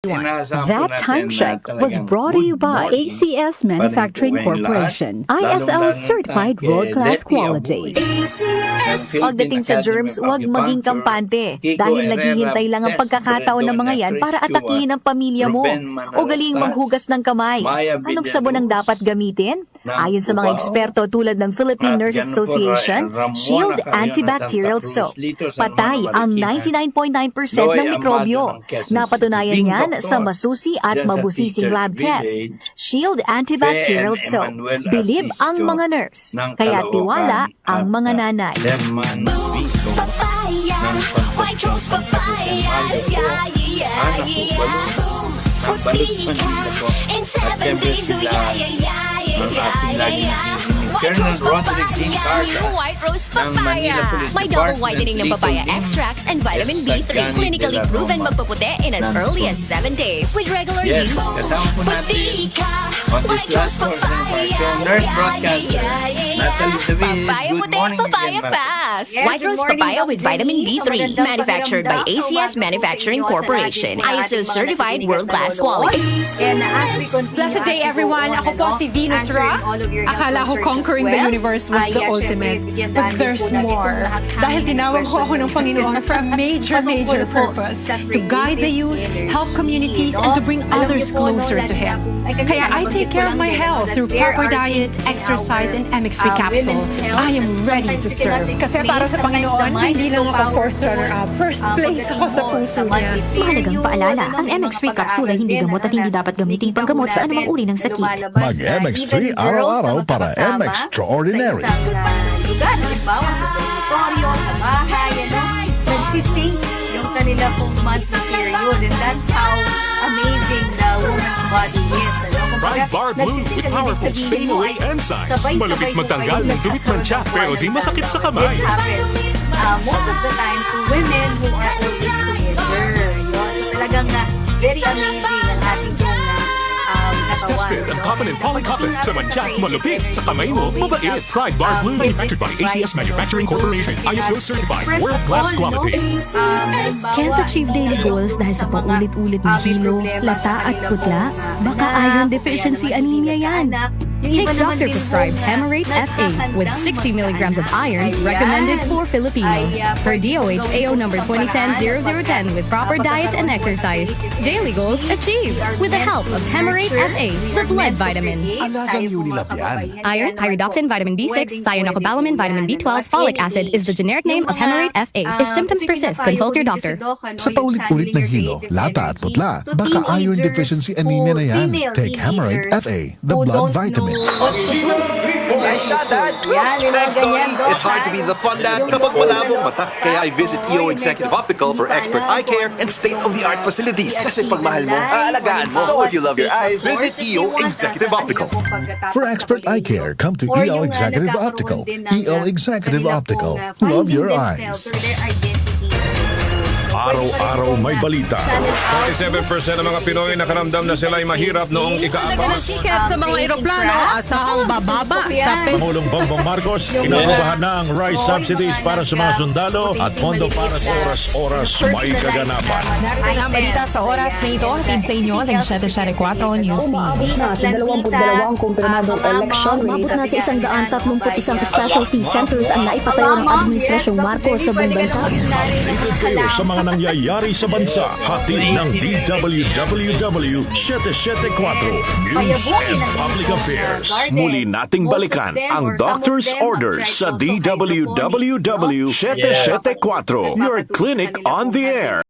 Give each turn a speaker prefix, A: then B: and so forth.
A: That time check was brought to you by ACS Manufacturing Corporation. ISL certified world-class quality.
B: Pagdating sa germs, huwag maging kampante dahil naghihintay lang ang pagkakataon ng mga yan para atakihin ang pamilya mo. O galing maghugas ng kamay. Anong sabon ang dapat gamitin? Ayon sa mga eksperto tulad ng Philippine Nurses Association, Shield Antibacterial Soap. Patay ang 99.9% ng mikrobyo. Napatunayan yan sa masusi at mabusising lab test. Shield Antibacterial Soap. Bilib ang mga nurse. Kaya tiwala ang mga nanay.
C: Papaya, white rose papaya, yeah, yeah, yeah. Puti ka in 7 days, oh yeah, yeah, yeah, yeah. White rose papaya, new white rose papaya.
D: May double whitening ng papaya extracts and vitamin B3. Clinically proven magpaputi in as early as 7 days with regular use.
C: Puti ka, white rose papaya, yeah, yeah, yeah.
D: Papaya puti, papaya fast. White rose papaya with vitamin B3. Manufactured by ACS Manufacturing Corporation. ISO certified world-class quality.
E: Blessed day everyone! Ako po si Venus Ra. Akala ko conquering the universe was the ultimate. But there's more. Dahil tinawag ko ako ng Panginoon for a major purpose. To guide the youth, help communities, and to bring others closer to Him. Kaya I take care of my health through proper diet, exercise, and MX3 capsule. I am ready to serve. Kasi para sa Panginoon, hindi lang ako fourth runner-up. First place ako sa puso niya.
B: Mahalagang paalala, ang MX3 capsule ay hindi gamot at hindi dapat gamitin panggamot sa anumang uri ng sakit.
F: Mag-MX3 araw-araw para MX-Extraordinary.
G: Lugar, halimbawa sa dormitorio, sa bahay, nagsising yung kanila pong monthly period, and that's how amazing the woman's body is.
H: Bar Blue with powerful stain-away enzymes. Malupit magtanggal ng dumit mancha pero di masakit sa kamay.
G: This happens most of the time to women who are always together. So talagang very amazing ang ating
H: Tested ang cotton and polycotton sa mancha, malupit sa kamay mo, mabait. Tried Bar Blue, manufactured by ACS Manufacturing Corporation. ISO certified, world-class quality.
B: Can't achieve daily goals dahil sa paulit-ulit na hilo, lata at putla? Baka iron deficiency anemia yan. Take doctor-prescribed Hemarate FA with 60 milligrams of iron recommended for Filipinos. Per DOH AO number 2010-0010 with proper diet and exercise. Daily goals achieved with the help of Hemarate FA, the blood vitamin.
F: Alagang Unilab yan.
B: Iron, pyridoxine, vitamin B6, cyanocobalamin, vitamin B12, folic acid is the generic name of Hemarate FA. If symptoms persist, consult your doctor.
F: Sa paulit-ulit ng hilo, lata at putla, baka iron deficiency anemia na yan. Take Hemarate FA, the blood vitamin.
I: Nice shot, Dad! Thanks, Tony! It's hard to be the fun dad kapag malabong mata. Kaya I visit EO Executive Optical for expert eye care and state-of-the-art facilities. Kasi pag mahal mo, aalagaan mo. So if you love your eyes, visit EO Executive Optical.
F: For expert eye care, come to EO Executive Optical. EO Executive Optical. Love your eyes.
H: Araw-araw may balita.
J: 47% ng mga Pinoy nakaramdam na sila'y mahirap noong ika-4.
E: Tiket sa mga eroplano, asahang bababa sa
H: Pangulong Bongbong Marcos, inaprobahan na ang rice subsidies para sa mga sundalo at pondo para sa oras-oras may kaganapan.
E: Narito ang balita sa oras na ito. Hatid sa inyo ng 774 News Team.
A: Sa 22 kumpirmadong eleksyon, umabot na sa 131 specialty centers ang naipatayo ng Administrasyong Marcos sa buong bansa.
H: Updated kayo sa mga nangyayari sa bansa. Hatid ng DWWW 774 News and Public Affairs. Muli nating balikan ang Doctor's Orders sa DWWW 774, your clinic on the air.